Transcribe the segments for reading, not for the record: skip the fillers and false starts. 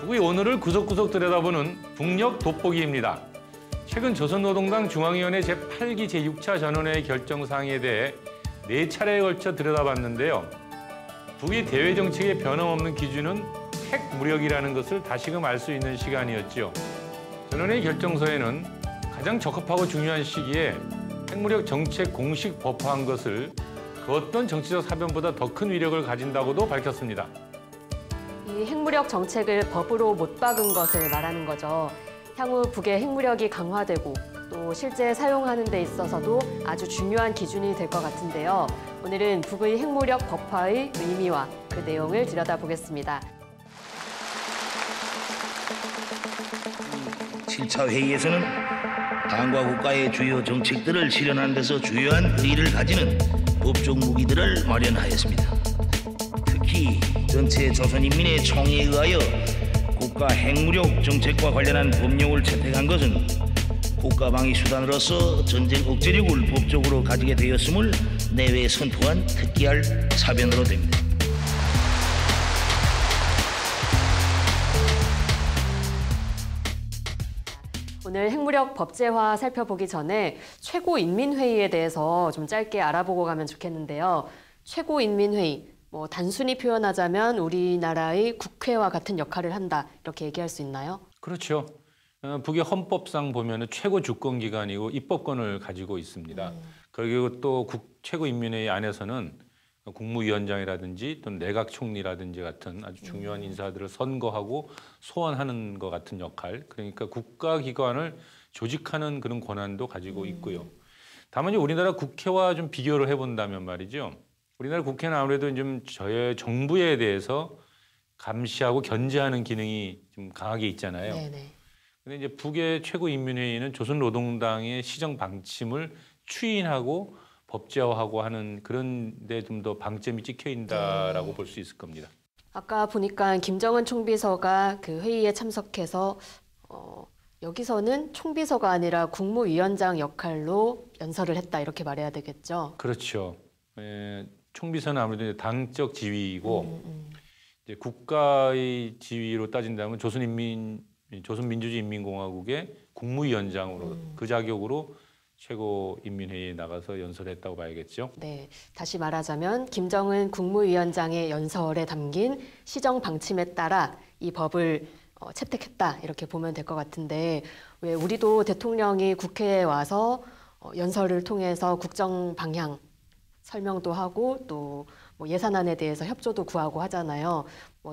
북의 오늘을 구석구석 들여다보는 북녘 돋보기입니다. 최근 조선노동당 중앙위원회 제8기 제6차 전원회의 결정사항에 대해 4차례에 걸쳐 들여다봤는데요. 북의 대외 정책의 변함없는 기준은 핵무력이라는 것을 다시금 알 수 있는 시간이었죠. 전원회의 결정서에는 가장 적합하고 중요한 시기에 핵무력 정책 공식 법화한 것을 그 어떤 정치적 사변보다 더 큰 위력을 가진다고도 밝혔습니다. 이 핵무력 정책을 법으로 못 박은 것을 말하는 거죠. 향후 북의 핵무력이 강화되고 또 실제 사용하는 데 있어서도 아주 중요한 기준이 될 것 같은데요. 오늘은 북의 핵무력 법화의 의미와 그 내용을 들여다보겠습니다. 7차 회의에서는 당과 국가의 주요 정책들을 실현하는 데서 주요한 의의를 가지는 법적 무기들을 마련하였습니다. 특히 전체 조선인민의 총회에 의하여 국가 핵무력 정책과 관련한 법령을 채택한 것은 국가 방위 수단으로서 전쟁 억제력을 법적으로 가지게 되었음을 내외에 선포한 특기할 사변으로 됩니다. 오늘 핵무력 법제화 살펴보기 전에 최고인민회의에 대해서 좀 짧게 알아보고 가면 좋겠는데요. 최고인민회의, 단순히 표현하자면 우리나라의 국회와 같은 역할을 한다, 이렇게 얘기할 수 있나요? 그렇죠. 북의 헌법상 보면 최고 주권기관이고 입법권을 가지고 있습니다. 그리고 또 최고인민회의 안에서는 국무위원장이라든지 또는 내각총리라든지 같은 아주 중요한 인사들을 선거하고 소환하는 것 같은 역할, 그러니까 국가기관을 조직하는 그런 권한도 가지고 있고요. 다만 우리나라 국회와 좀 비교를 해본다면 말이죠. 우리나라 국회는 아무래도 좀 저의 정부에 대해서 감시하고 견제하는 기능이 좀 강하게 있잖아요. 네네. 근데 이제 북의 최고인민회의는 조선노동당의 시정 방침을 추인하고 법제화하고 하는 그런 데 좀 더 방점이 찍혀 있다라고 볼 수 있을 겁니다. 아까 보니까 김정은 총비서가 그 회의에 참석해서 여기서는 총비서가 아니라 국무위원장 역할로 연설을 했다, 이렇게 말해야 되겠죠? 그렇죠. 총비서는 아무래도 당적 지위이고 이제 국가의 지위로 따진다면 조선민주주의인민공화국의 국무위원장으로 그 자격으로 최고인민회의에 나가서 연설했다고 봐야겠죠. 네, 다시 말하자면 김정은 국무위원장의 연설에 담긴 시정 방침에 따라 이 법을 채택했다, 이렇게 보면 될 것 같은데, 왜 우리도 대통령이 국회에 와서 연설을 통해서 국정 방향 설명도 하고 또 예산안에 대해서 협조도 구하고 하잖아요.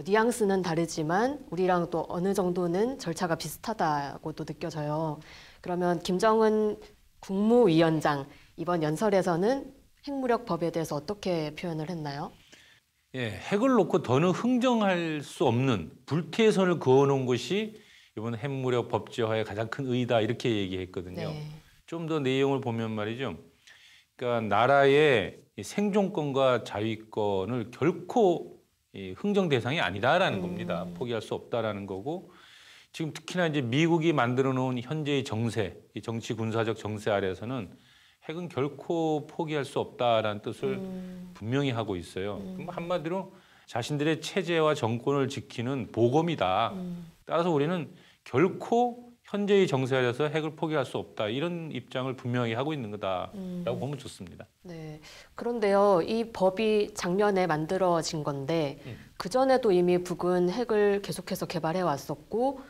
뉘앙스는 다르지만 우리랑 또 어느 정도는 절차가 비슷하다고도 느껴져요. 그러면 김정은 국무위원장 이번 연설에서는 핵무력법에 대해서 어떻게 표현을 했나요? 예, 핵을 놓고 더는 흥정할 수 없는 불태선을 그어놓은 것이 이번 핵무력 법제화의 가장 큰 의의다, 이렇게 얘기했거든요. 네. 좀 더 내용을 보면 말이죠. 그러니까 나라의 생존권과 자위권을 결코 흥정 대상이 아니다라는 겁니다. 포기할 수 없다라는 거고, 지금 특히나 이제 미국이 만들어 놓은 현재의 정세, 이 정치 군사적 정세 아래에서는 핵은 결코 포기할 수 없다라는 뜻을 분명히 하고 있어요. 한마디로 자신들의 체제와 정권을 지키는 보검이다. 따라서 우리는 결코 현재의 정세 아래에서 핵을 포기할 수 없다, 이런 입장을 분명히 하고 있는 거다라고 보면 좋습니다. 네. 그런데요, 이 법이 작년에 만들어진 건데 그전에도 이미 북은 핵을 계속해서 개발해 왔었고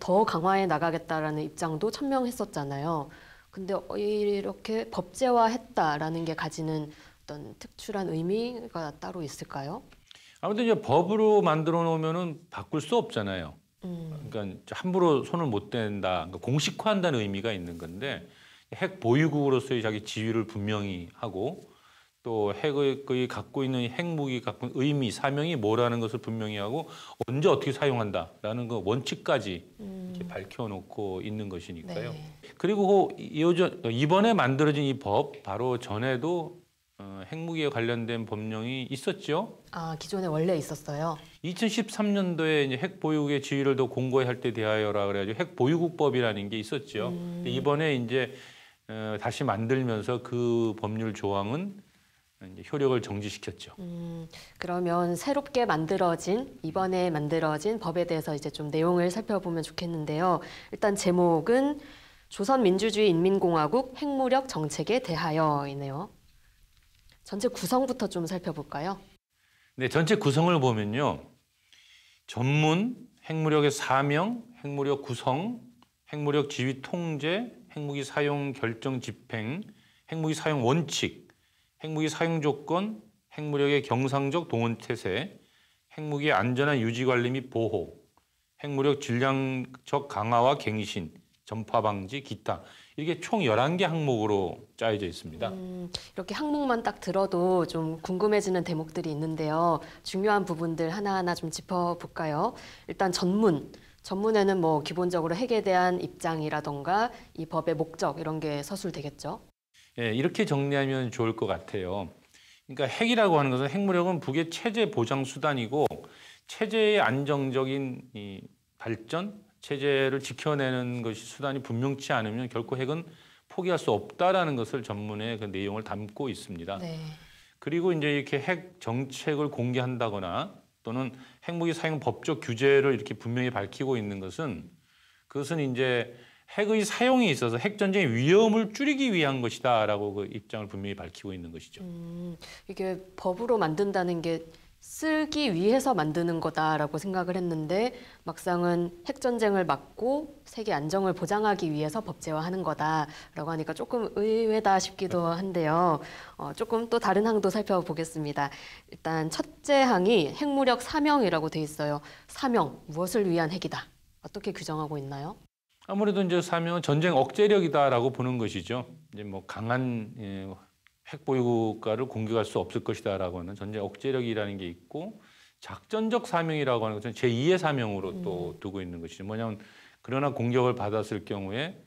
더 강화해 나가겠다라는 입장도 천명했었잖아요. 근데 이렇게 법제화했다라는 게 가지는 어떤 특출한 의미가 따로 있을까요? 아무튼 이제 법으로 만들어 놓으면은 바꿀 수 없잖아요. 그러니까 함부로 손을 못 댄다, 그러니까 공식화한다는 의미가 있는 건데, 핵 보유국으로서의 자기 지위를 분명히 하고 또 핵의 갖고 있는 핵무기 갖고 있는 의미, 사명이 뭐라는 것을 분명히 하고 언제 어떻게 사용한다라는 그 원칙까지 이렇게 밝혀놓고 있는 것이니까요. 네. 그리고 이번에 만들어진 이 법 바로 전에도 핵무기에 관련된 법령이 있었죠. 아, 기존에 원래 있었어요? 2013년도에 이제 핵 보유국의 지위를 더 공고히 할 때 대하여라 그래가지고 핵 보유국법이라는 게 있었죠. 이번에 이제 다시 만들면서 그 법률 조항은 이제 효력을 정지시켰죠. 그러면 새롭게 이번에 만들어진 법에 대해서 이제 좀 내용을 살펴보면 좋겠는데요. 일단 제목은 조선민주주의인민공화국 핵무력 정책에 대하여이네요. 전체 구성부터 좀 살펴볼까요? 네, 전체 구성을 보면요. 전문, 핵무력의 사명, 핵무력 구성, 핵무력 지휘 통제, 핵무기 사용 결정 집행, 핵무기 사용 원칙, 핵무기 사용 조건, 핵무력의 경상적 동원 태세, 핵무기의 안전한 유지 관리 및 보호, 핵무력 질량적 강화와 갱신, 전파 방지, 기타. 이게 총 11개 항목으로 짜여져 있습니다. 이렇게 항목만 딱 들어도 좀 궁금해지는 대목들이 있는데요. 중요한 부분들 하나하나 좀 짚어볼까요? 일단 전문에는 뭐 기본적으로 핵에 대한 입장이라던가 이 법의 목적 이런 게 서술되겠죠. 예, 이렇게 정리하면 좋을 것 같아요. 그러니까 핵이라고 하는 것은 핵무력은 북의 체제 보장 수단이고 체제의 안정적인 이 발전, 체제를 지켜내는 것이 수단이 분명치 않으면 결코 핵은 포기할 수 없다라는 것을 전문의 그 내용을 담고 있습니다. 네. 그리고 이제 이렇게 핵 정책을 공개한다거나 또는 핵무기 사용 법적 규제를 이렇게 분명히 밝히고 있는 것은 그것은 이제 핵의 사용에 있어서 핵 전쟁의 위험을 줄이기 위한 것이다라고 그 입장을 분명히 밝히고 있는 것이죠. 이게 법으로 만든다는 게 쓰기 위해서 만드는 거다라고 생각을 했는데 막상은 핵전쟁을 막고 세계 안정을 보장하기 위해서 법제화하는 거다라고 하니까 조금 의외다 싶기도 한데요. 조금 또 다른 항도 살펴보겠습니다. 일단 첫째 항이 핵무력 사명이라고 돼 있어요. 사명, 무엇을 위한 핵이다. 어떻게 규정하고 있나요? 아무래도 이제 사명은 전쟁 억제력이다라고 보는 것이죠. 이제 뭐 강한 핵보유국가를 공격할 수 없을 것이다라고 하는 전쟁 억제력이라는 게 있고 작전적 사명이라고 하는 것은 제2의 사명으로 또 두고 있는 것이죠. 뭐냐면 그러나 공격을 받았을 경우에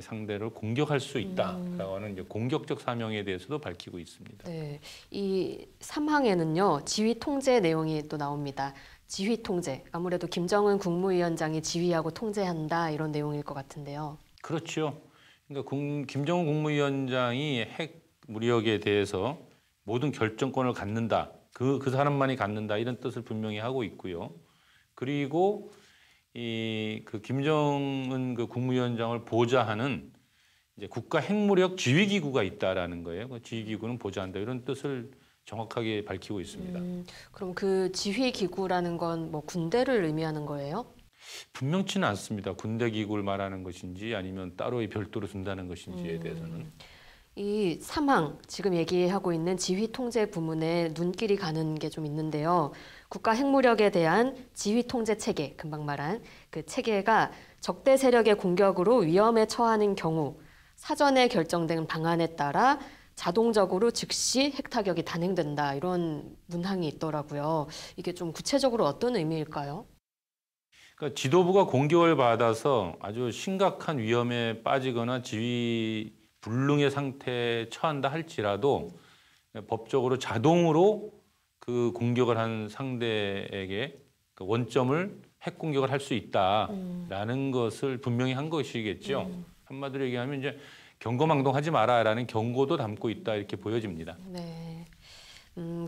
상대를 공격할 수 있다라고 하는 이제 공격적 사명에 대해서도 밝히고 있습니다. 네, 이 3항에는요 지휘 통제 내용이 또 나옵니다. 지휘 통제, 아무래도 김정은 국무위원장이 지휘하고 통제한다 이런 내용일 것 같은데요. 그렇죠. 그러니까 김정은 국무위원장이 핵 무력에 대해서 모든 결정권을 갖는다. 그 사람만이 갖는다. 이런 뜻을 분명히 하고 있고요. 그리고 그 김정은 그 국무위원장을 보좌하는 이제 국가 핵무력 지휘기구가 있다라는 거예요. 그 지휘기구는 보좌한다. 이런 뜻을 정확하게 밝히고 있습니다. 그럼 그 지휘기구라는 건 뭐 군대를 의미하는 거예요? 분명치는 않습니다. 군대 기구를 말하는 것인지 아니면 따로 별도로 둔다는 것인지에 대해서는. 이 3항, 지금 얘기하고 있는 지휘 통제 부문에 눈길이 가는 게 좀 있는데요. 국가 핵무력에 대한 지휘 통제 체계, 금방 말한 그 체계가 적대 세력의 공격으로 위험에 처하는 경우 사전에 결정된 방안에 따라 자동적으로 즉시 핵타격이 단행된다. 이런 문항이 있더라고요. 이게 좀 구체적으로 어떤 의미일까요? 그러니까 지도부가 공격을 받아서 아주 심각한 위험에 빠지거나 지휘 불능의 상태에 처한다 할지라도 법적으로 자동으로 그 공격을 한 상대에게 그 원점을 핵 공격을 할 수 있다라는 것을 분명히 한 것이겠죠. 한마디로 얘기하면 이제 경고망동하지 마라라는 경고도 담고 있다 이렇게 보여집니다. 네.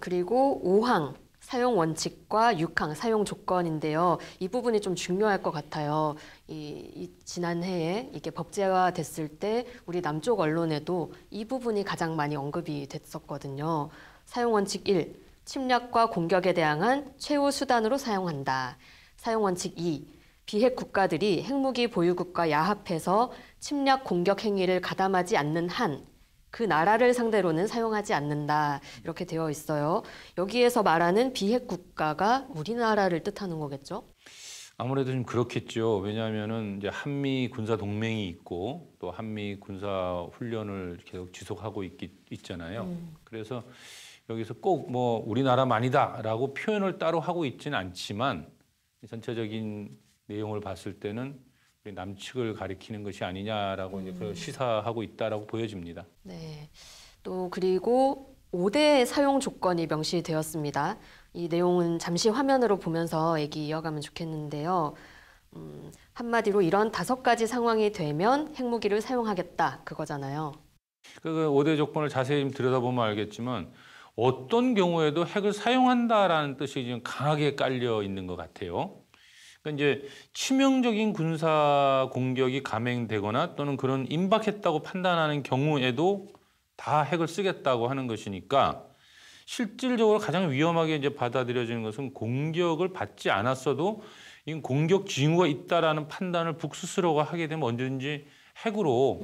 그리고 5항 사용 원칙과 6항 사용 조건인데요. 이 부분이 좀 중요할 것 같아요. 이 지난해에 이게 법제화 됐을 때 우리 남쪽 언론에도 이 부분이 가장 많이 언급이 됐었거든요. 사용 원칙 1, 침략과 공격에 대항한 최후 수단으로 사용한다. 사용 원칙 2, 비핵 국가들이 핵무기 보유국과 야합해서 침략 공격 행위를 가담하지 않는 한 그 나라를 상대로는 사용하지 않는다. 이렇게 되어 있어요. 여기에서 말하는 비핵 국가가 우리나라를 뜻하는 거겠죠? 아무래도 좀 그렇겠죠. 왜냐하면은 이제 한미 군사 동맹이 있고 또 한미 군사 훈련을 계속 지속하고 있잖아요. 그래서 여기서 꼭 뭐 우리나라만이다라고 표현을 따로 하고 있지는 않지만 전체적인 내용을 봤을 때는 우리 남측을 가리키는 것이 아니냐라고 이제 시사하고 있다라고 보여집니다. 네. 또 그리고 5대 사용 조건이 명시되었습니다. 이 내용은 잠시 화면으로 보면서 얘기 이어가면 좋겠는데요. 한마디로 이런 5가지 상황이 되면 핵무기를 사용하겠다 그거잖아요. 그 5대 조건을 자세히 들여다보면 알겠지만 어떤 경우에도 핵을 사용한다라는 뜻이 지금 강하게 깔려 있는 것 같아요. 그러니까 이제 치명적인 군사 공격이 감행되거나 또는 그런 임박했다고 판단하는 경우에도 다 핵을 쓰겠다고 하는 것이니까 실질적으로 가장 위험하게 이제 받아들여지는 것은 공격을 받지 않았어도 이 공격 징후가 있다라는 판단을 북 스스로가 하게 되면 언제든지 핵으로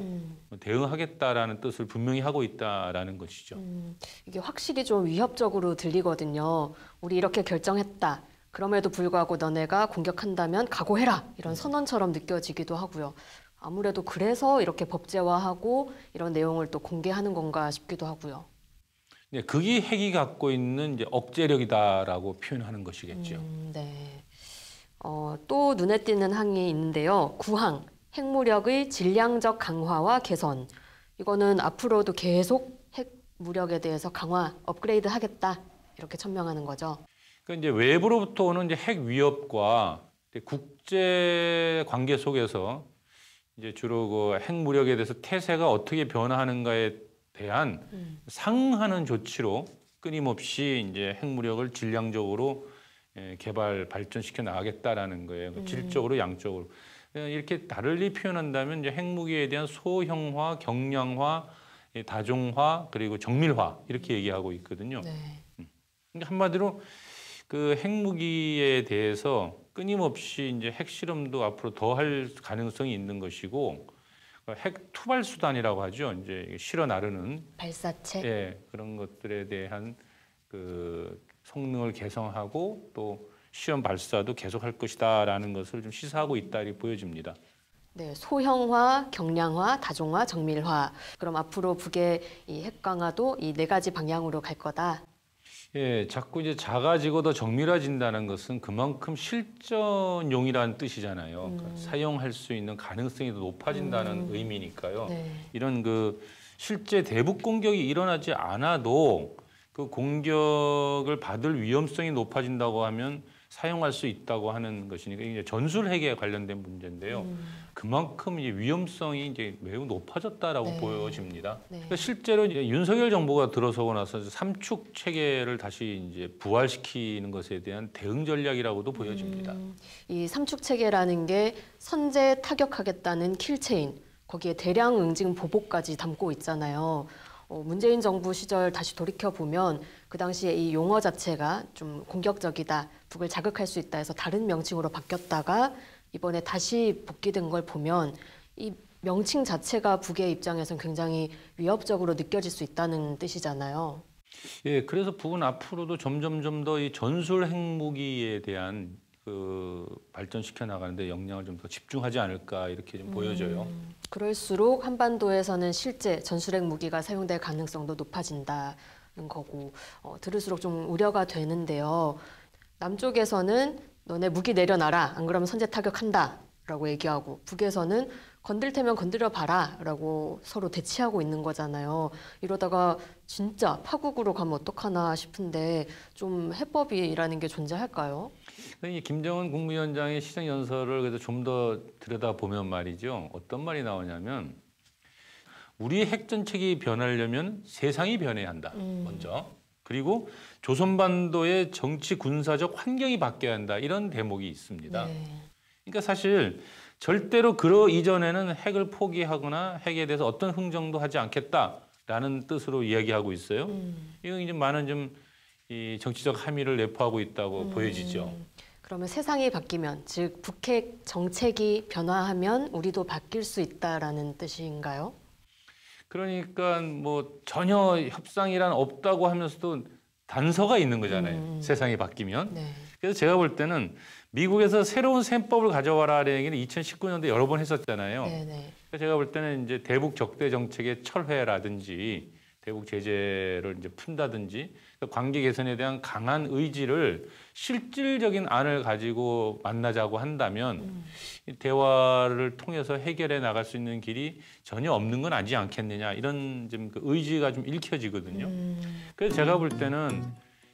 대응하겠다라는 뜻을 분명히 하고 있다라는 것이죠. 이게 확실히 좀 위협적으로 들리거든요. 우리 이렇게 결정했다. 그럼에도 불구하고 너네가 공격한다면 각오해라. 이런 선언처럼 느껴지기도 하고요. 아무래도 그래서 이렇게 법제화하고 이런 내용을 또 공개하는 건가 싶기도 하고요. 네, 그게 핵이 갖고 있는 이제 억제력이다라고 표현하는 것이겠죠. 네. 또 눈에 띄는 항이 있는데요. 9항, 핵무력의 질량적 강화와 개선. 이거는 앞으로도 계속 핵무력에 대해서 강화, 업그레이드 하겠다. 이렇게 천명하는 거죠. 그러니까 이제 외부로부터 오는 이제 핵 위협과 국제 관계 속에서 이제 주로 그 핵무력에 대해서 태세가 어떻게 변화하는가에 대한 상응하는 조치로 끊임없이 이제 핵무력을 질량적으로 개발 발전시켜 나가겠다라는 거예요. 질적으로 양적으로 이렇게 다르게 표현한다면 이제 핵무기에 대한 소형화, 경량화, 다종화 그리고 정밀화 이렇게 얘기하고 있거든요. 네. 그러니까 한마디로 그 핵무기에 대해서 끊임없이 이제 핵실험도 앞으로 더 할 가능성이 있는 것이고 핵 투발 수단이라고 하죠. 이제 실어 나르는 발사체. 예, 그런 것들에 대한 그 성능을 개선하고 또 시험 발사도 계속할 것이다라는 것을 좀 시사하고 있다 이렇게 보여집니다. 네, 소형화, 경량화, 다종화, 정밀화. 그럼 앞으로 북의 이 핵 강화도 이 네 가지 방향으로 갈 거다. 예, 자꾸 이제 작아지고 더 정밀해진다는 것은 그만큼 실전용이라는 뜻이잖아요. 그러니까 사용할 수 있는 가능성이 더 높아진다는 의미니까요. 네. 이런 그 실제 대북 공격이 일어나지 않아도 그 공격을 받을 위험성이 높아진다고 하면 사용할 수 있다고 하는 것이니까 이제 전술 핵에 관련된 문제인데요. 그만큼 이제 위험성이 이제 매우 높아졌다라고 네. 보여집니다. 네. 그러니까 실제로 이제 윤석열 정부가 들어서고 나서 삼축 체계를 다시 이제 부활시키는 것에 대한 대응 전략이라고도 보여집니다. 이 삼축 체계라는 게 선제 타격하겠다는 킬체인, 거기에 대량 응징 보복까지 담고 있잖아요. 문재인 정부 시절 다시 돌이켜 보면 그 당시에 이 용어 자체가 좀 공격적이다, 북을 자극할 수 있다 해서 다른 명칭으로 바뀌었다가 이번에 다시 복귀된 걸 보면 이 명칭 자체가 북의 입장에서는 굉장히 위협적으로 느껴질 수 있다는 뜻이잖아요. 예, 그래서 북은 앞으로도 점점 더 이 전술 핵무기에 대한 그 발전시켜 나가는데 역량을 좀 더 집중하지 않을까 이렇게 좀 보여져요. 그럴수록 한반도에서는 실제 전술핵 무기가 사용될 가능성도 높아진다는 거고 들을수록 좀 우려가 되는데요. 남쪽에서는 너네 무기 내려놔라, 안 그러면 선제 타격한다 라고 얘기하고 북에서는 건들 테면 건드려 봐라 라고 서로 대치하고 있는 거잖아요. 이러다가 진짜 파국으로 가면 어떡하나 싶은데 좀 해법이라는 게 존재할까요? 이 김정은 국무위원장의 시정연설을 그래서 좀 더 들여다보면 말이죠. 어떤 말이 나오냐면 우리의 핵정책이 변하려면 세상이 변해야 한다. 먼저. 그리고 조선반도의 정치 군사적 환경이 바뀌어야 한다. 이런 대목이 있습니다. 네. 그러니까 사실 절대로 그 이전에는 핵을 포기하거나 핵에 대해서 어떤 흥정도 하지 않겠다라는 뜻으로 이야기하고 있어요. 이건 이제 많은 좀 이 정치적 함의를 내포하고 있다고 보여지죠. 그러면 세상이 바뀌면, 즉 북핵 정책이 변화하면 우리도 바뀔 수 있다라는 뜻인가요? 그러니까 뭐 전혀 협상이란 없다고 하면서도 단서가 있는 거잖아요. 세상이 바뀌면. 네. 그래서 제가 볼 때는 미국에서 새로운 셈법을 가져와라라는 얘기는 2019년도에 여러 번 했었잖아요. 네네. 그래서 제가 볼 때는 이제 대북 적대 정책의 철회라든지 대북 제재를 이제 푼다든지 관계 개선에 대한 강한 의지를 실질적인 안을 가지고 만나자고 한다면 이 대화를 통해서 해결해 나갈 수 있는 길이 전혀 없는 건 아니지 않겠느냐 이런 좀 그 의지가 좀 읽혀지거든요. 그래서 제가 볼 때는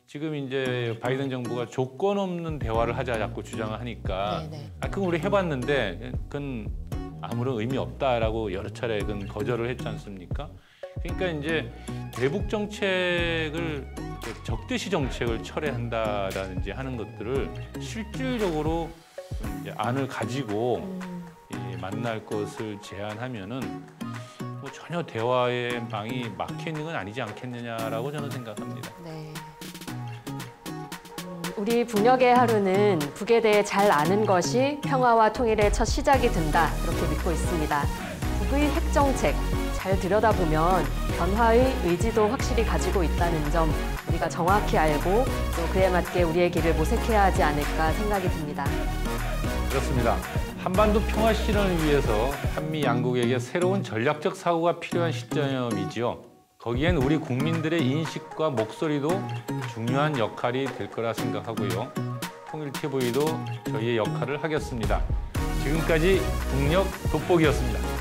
지금 이제 바이든 정부가 조건 없는 대화를 하자 자꾸 주장을 하니까 네네. 그건 우리 해봤는데 그건 아무런 의미 없다라고 여러 차례 그건 거절을 했지 않습니까? 그러니까 이제 대북 정책을 적대시 정책을 철회한다라든지 하는 것들을 실질적으로 이제 안을 가지고 만날 것을 제안하면은 뭐 전혀 대화의 방이 막혀 있는 건 아니지 않겠느냐라고 저는 생각합니다. 네. 우리 북녘의 하루는 북에 대해 잘 아는 것이 평화와 통일의 첫 시작이 된다, 그렇게 믿고 있습니다. 북의 핵정책 잘 들여다보면 변화의 의지도 확실히 가지고 있다는 점 우리가 정확히 알고 또 그에 맞게 우리의 길을 모색해야 하지 않을까 생각이 듭니다. 그렇습니다. 한반도 평화 실현을 위해서 한미 양국에게 새로운 전략적 사고가 필요한 시점이지요. 거기엔 우리 국민들의 인식과 목소리도 중요한 역할이 될 거라 생각하고요. 통일TV도 저희의 역할을 하겠습니다. 지금까지 북녘 돋보기였습니다.